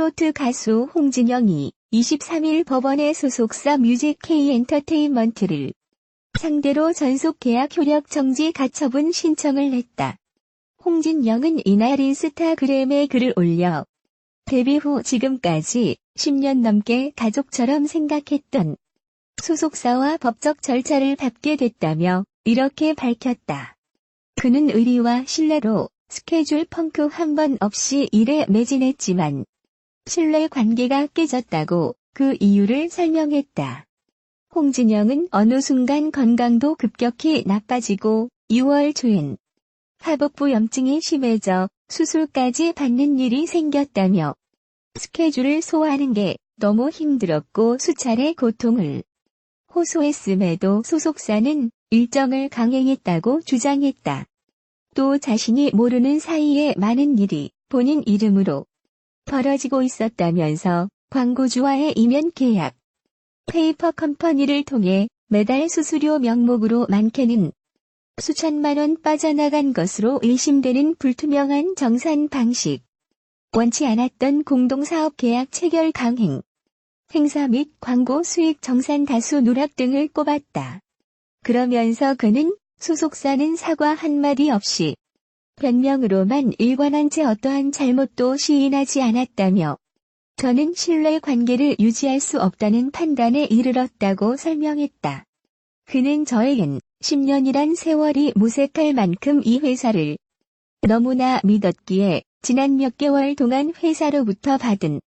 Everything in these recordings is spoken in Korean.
트로트 가수 홍진영이 23일 법원에 소속사 뮤직K 엔터테인먼트를 상대로 전속계약 효력 정지 가처분 신청을 했다. 홍진영은 이날 인스타그램에 글을 올려 데뷔 후 지금까지 10년 넘게 가족처럼 생각했던 소속사와 법적 절차를 밟게 됐다며 이렇게 밝혔다. 그는 의리와 신뢰로 스케줄 펑크 한 번 없이 일에 매진했지만 신뢰 관계가 깨졌다고 그 이유를 설명했다. 홍진영은 어느 순간 건강도 급격히 나빠지고 6월 초엔 하복부 염증이 심해져 수술까지 받는 일이 생겼다며 스케줄을 소화하는 게 너무 힘들었고 수차례 고통을 호소했음에도 소속사는 일정을 강행했다고 주장했다. 또 자신이 모르는 사이에 많은 일이 본인 이름으로 벌어지고 있었다면서 광고주와의 이면 계약, 페이퍼 컴퍼니를 통해 매달 수수료 명목으로 많게는 수천만 원 빠져나간 것으로 의심되는 불투명한 정산 방식, 원치 않았던 공동사업 계약 체결 강행, 행사 및 광고 수익 정산 다수 누락 등을 꼽았다. 그러면서 그는 소속사는 사과 한마디 없이 변명으로만 일관한 채 어떠한 잘못도 시인하지 않았다며 저는 신뢰 관계를 유지할 수 없다는 판단에 이르렀다고 설명했다. 그는 저에겐 10년이란 세월이 무색할 만큼 이 회사를 너무나 믿었기에 지난 몇 개월 동안 회사로부터 받은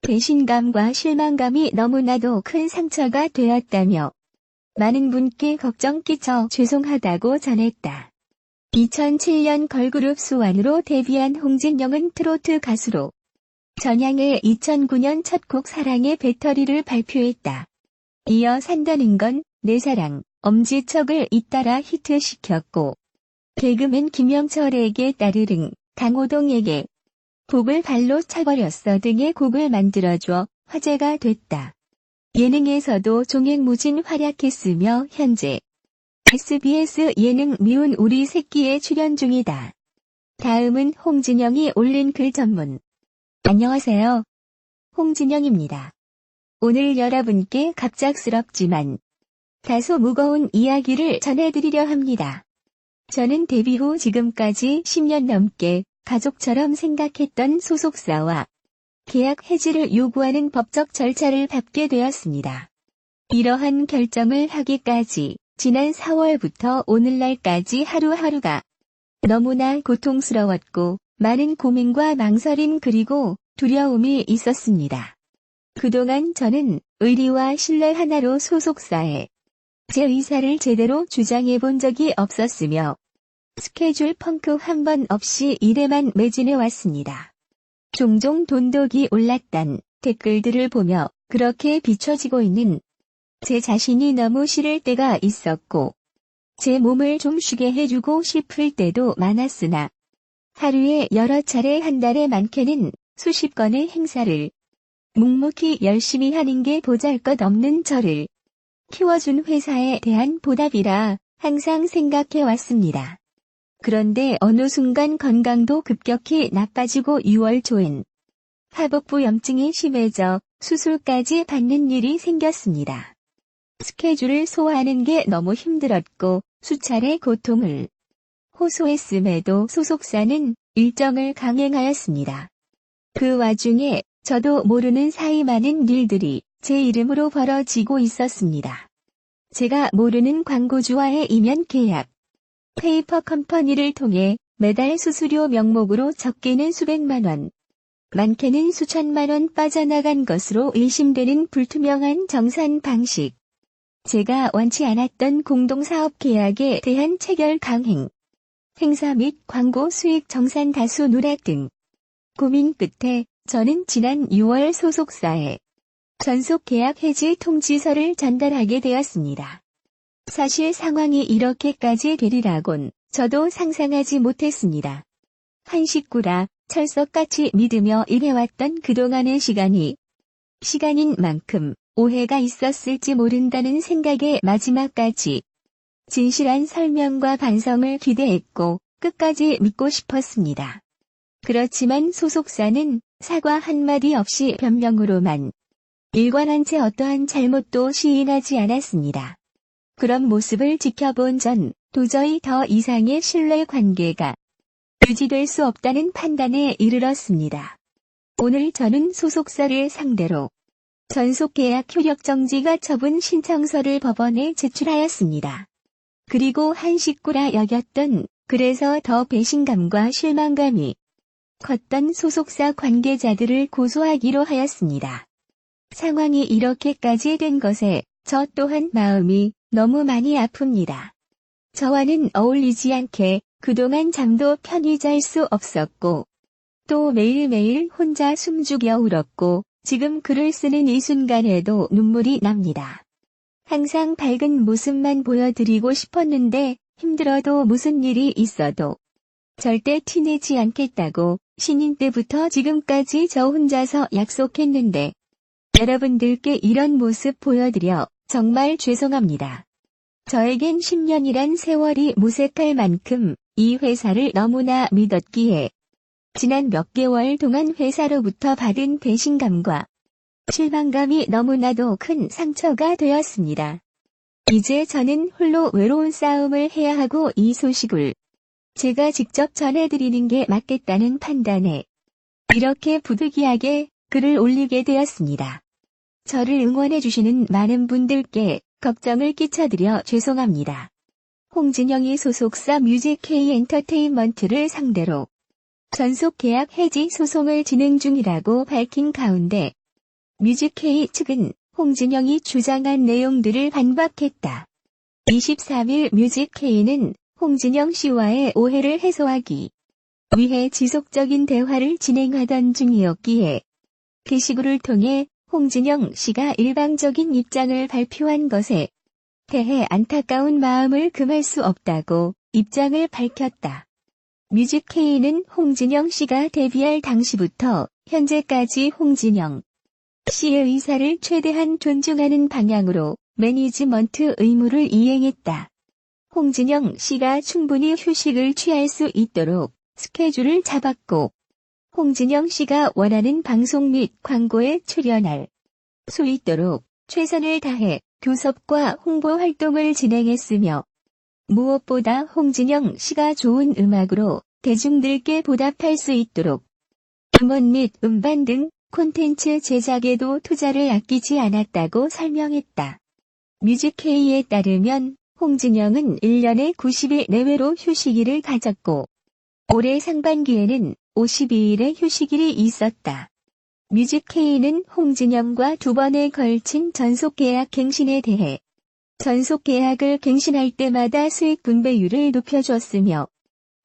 배신감과 실망감이 너무나도 큰 상처가 되었다며 많은 분께 걱정 끼쳐 죄송하다고 전했다. 2007년 걸그룹 수완으로 데뷔한 홍진영은 트로트 가수로 전향해 2009년 첫 곡 사랑의 배터리를 발표했다. 이어 산다는 건 내 사랑, 엄지척을 잇따라 히트시켰고 개그맨 김영철에게 따르릉, 강호동에게 복을 발로 차버렸어 등의 곡을 만들어줘 화제가 됐다. 예능에서도 종횡무진 활약했으며 현재 SBS 예능 미운 우리 새끼에 출연 중이다. 다음은 홍진영이 올린 글 전문. 안녕하세요. 홍진영입니다. 오늘 여러분께 갑작스럽지만 다소 무거운 이야기를 전해드리려 합니다. 저는 데뷔 후 지금까지 10년 넘게 가족처럼 생각했던 소속사와 계약 해지를 요구하는 법적 절차를 밟게 되었습니다. 이러한 결정을 하기까지 지난 4월부터 오늘날까지 하루하루가 너무나 고통스러웠고 많은 고민과 망설임 그리고 두려움이 있었습니다. 그동안 저는 의리와 신뢰 하나로 소속사에 제 의사를 제대로 주장해 본 적이 없었으며 스케줄 펑크 한 번 없이 일에만 매진해 왔습니다. 종종 돈독이 올랐단 댓글들을 보며 그렇게 비춰지고 있는 제 자신이 너무 싫을 때가 있었고 제 몸을 좀 쉬게 해주고 싶을 때도 많았으나 하루에 여러 차례 한 달에 많게는 수십 건의 행사를 묵묵히 열심히 하는 게 보잘것없는 저를 키워준 회사에 대한 보답이라 항상 생각해 왔습니다. 그런데 어느 순간 건강도 급격히 나빠지고 6월 초엔 하복부 염증이 심해져 수술까지 받는 일이 생겼습니다. 스케줄을 소화하는 게 너무 힘들었고 수차례 고통을 호소했음에도 소속사는 일정을 강행하였습니다. 그 와중에 저도 모르는 사이 많은 일들이 제 이름으로 벌어지고 있었습니다. 제가 모르는 광고주와의 이면 계약, 페이퍼 컴퍼니를 통해 매달 수수료 명목으로 적게는 수백만 원, 많게는 수천만 원 빠져나간 것으로 의심되는 불투명한 정산 방식, 제가 원치 않았던 공동사업 계약에 대한 체결 강행, 행사 및 광고 수익 정산 다수 누락 등 고민 끝에 저는 지난 6월 소속사에 전속 계약 해지 통지서를 전달하게 되었습니다. 사실 상황이 이렇게까지 되리라곤 저도 상상하지 못했습니다. 한 식구라 철석같이 믿으며 일해왔던 그동안의 시간인 만큼 오해가 있었을지 모른다는 생각에 마지막까지 진실한 설명과 반성을 기대했고 끝까지 믿고 싶었습니다. 그렇지만 소속사는 사과 한마디 없이 변명으로만 일관한 채 어떠한 잘못도 시인하지 않았습니다. 그런 모습을 지켜본 전 도저히 더 이상의 신뢰 관계가 유지될 수 없다는 판단에 이르렀습니다. 오늘 저는 소속사를 상대로 전속계약 효력정지가 처분 신청서를 법원에 제출하였습니다. 그리고 한 식구라 여겼던, 그래서 더 배신감과 실망감이 컸던 소속사 관계자들을 고소하기로 하였습니다. 상황이 이렇게까지 된 것에 저 또한 마음이 너무 많이 아픕니다. 저와는 어울리지 않게 그동안 잠도 편히 잘 수 없었고 또 매일매일 혼자 숨죽여 울었고 지금 글을 쓰는 이 순간에도 눈물이 납니다. 항상 밝은 모습만 보여드리고 싶었는데 힘들어도 무슨 일이 있어도 절대 티내지 않겠다고 신인 때부터 지금까지 저 혼자서 약속했는데 여러분들께 이런 모습 보여드려 정말 죄송합니다. 저에겐 10년이란 세월이 무색할 만큼 이 회사를 너무나 믿었기에 지난 몇 개월 동안 회사로부터 받은 배신감과 실망감이 너무나도 큰 상처가 되었습니다. 이제 저는 홀로 외로운 싸움을 해야 하고 이 소식을 제가 직접 전해드리는 게 맞겠다는 판단에 이렇게 부득이하게 글을 올리게 되었습니다. 저를 응원해주시는 많은 분들께 걱정을 끼쳐드려 죄송합니다. 홍진영이 소속사 뮤직K 엔터테인먼트를 상대로 전속계약 해지 소송을 진행 중이라고 밝힌 가운데 뮤직K 측은 홍진영이 주장한 내용들을 반박했다. 23일 뮤직K는 홍진영 씨와의 오해를 해소하기 위해 지속적인 대화를 진행하던 중이었기에 게시글을 통해 홍진영 씨가 일방적인 입장을 발표한 것에 대해 안타까운 마음을 금할 수 없다고 입장을 밝혔다. 뮤직K는 홍진영 씨가 데뷔할 당시부터 현재까지 홍진영 씨의 의사를 최대한 존중하는 방향으로 매니지먼트 의무를 이행했다. 홍진영 씨가 충분히 휴식을 취할 수 있도록 스케줄을 잡았고 홍진영 씨가 원하는 방송 및 광고에 출연할 수 있도록 최선을 다해 교섭과 홍보 활동을 진행했으며 무엇보다 홍진영 씨가 좋은 음악으로 대중들께 보답할 수 있도록 음원 및 음반 등 콘텐츠 제작에도 투자를 아끼지 않았다고 설명했다. 뮤직K에 따르면 홍진영은 1년에 90일 내외로 휴식일을 가졌고 올해 상반기에는 52일의 휴식일이 있었다. 뮤직K는 홍진영과 2번에 걸친 전속계약 갱신에 대해 전속계약을 갱신할 때마다 수익 분배율을 높여줬으며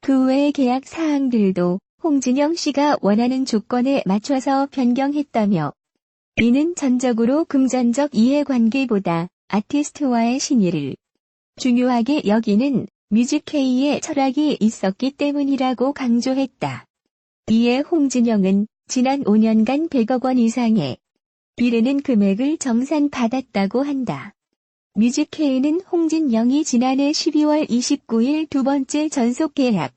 그 외의 계약 사항들도 홍진영 씨가 원하는 조건에 맞춰서 변경했다며 이는 전적으로 금전적 이해관계보다 아티스트와의 신의를 중요하게 여기는 뮤직K의 철학이 있었기 때문이라고 강조했다. 이에 홍진영은 지난 5년간 100억 원 이상의 이르는 금액을 정산받았다고 한다. 뮤직K는 홍진영이 지난해 12월 29일 2번째 전속계약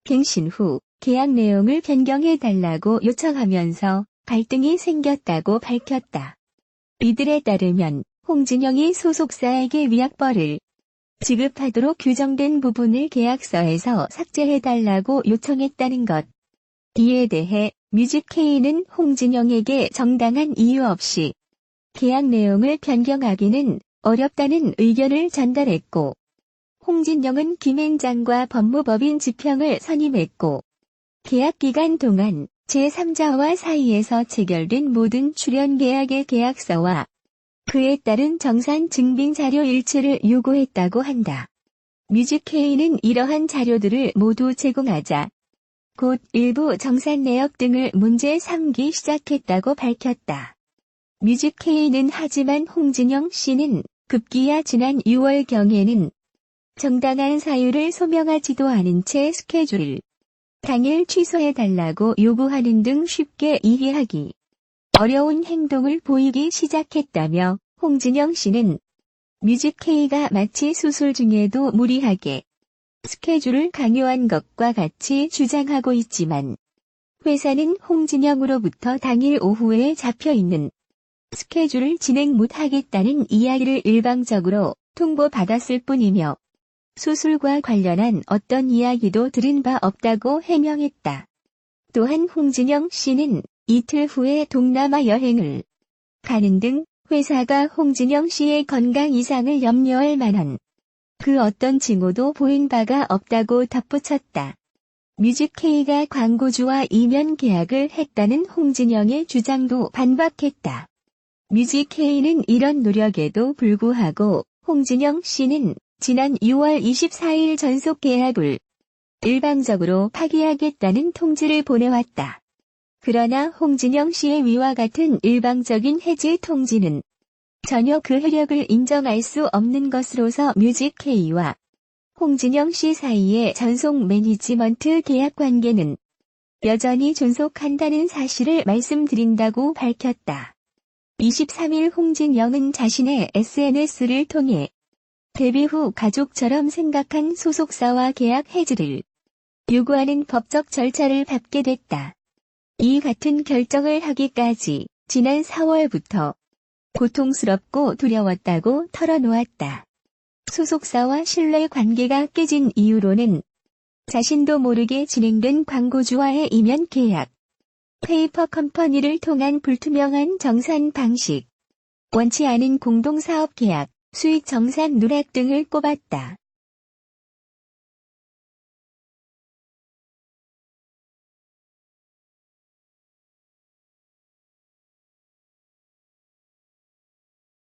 갱신 후 계약 내용을 변경해달라고 요청하면서 갈등이 생겼다고 밝혔다. 이들에 따르면 홍진영이 소속사에게 위약벌을 지급하도록 규정된 부분을 계약서에서 삭제해달라고 요청했다는 것. 이에 대해 뮤직K는 홍진영에게 정당한 이유 없이 계약 내용을 변경하기는 어렵다는 의견을 전달했고 홍진영은 김앤장과 법무법인 지평을 선임했고 계약 기간 동안 제3자와 사이에서 체결된 모든 출연 계약의 계약서와 그에 따른 정산 증빙 자료 일체를 요구했다고 한다. 뮤직K는 이러한 자료들을 모두 제공하자 곧 일부 정산 내역 등을 문제 삼기 시작했다고 밝혔다. 뮤직K는 하지만 홍진영 씨는 급기야 지난 6월경에는 정당한 사유를 소명하지도 않은 채 스케줄을 당일 취소해달라고 요구하는 등 쉽게 이해하기 어려운 행동을 보이기 시작했다며 홍진영 씨는 뮤직K가 마치 수술 중에도 무리하게 스케줄을 강요한 것과 같이 주장하고 있지만 회사는 홍진영으로부터 당일 오후에 잡혀있는 스케줄을 진행 못하겠다는 이야기를 일방적으로 통보받았을 뿐이며 수술과 관련한 어떤 이야기도 들은 바 없다고 해명했다. 또한 홍진영 씨는 이틀 후에 동남아 여행을 가는 등 회사가 홍진영 씨의 건강 이상을 염려할 만한 그 어떤 징후도 보인 바가 없다고 덧붙였다. 뮤직K가 광고주와 이면 계약을 했다는 홍진영의 주장도 반박했다. 뮤직K는 이런 노력에도 불구하고 홍진영 씨는 지난 6월 24일 전속 계약을 일방적으로 파기하겠다는 통지를 보내왔다. 그러나 홍진영 씨의 위와 같은 일방적인 해지 통지는 전혀 그 효력을 인정할 수 없는 것으로서 뮤직K와 홍진영 씨 사이의 전속 매니지먼트 계약 관계는 여전히 존속한다는 사실을 말씀드린다고 밝혔다. 23일 홍진영은 자신의 SNS를 통해 데뷔 후 가족처럼 생각한 소속사와 계약 해지를 요구하는 법적 절차를 밟게 됐다. 이 같은 결정을 하기까지 지난 4월부터 고통스럽고 두려웠다고 털어놓았다. 소속사와 신뢰 관계가 깨진 이유로는 자신도 모르게 진행된 광고주와의 이면 계약, 페이퍼 컴퍼니를 통한 불투명한 정산 방식, 원치 않은 공동사업 계약, 수익 정산 누락 등을 꼽았다.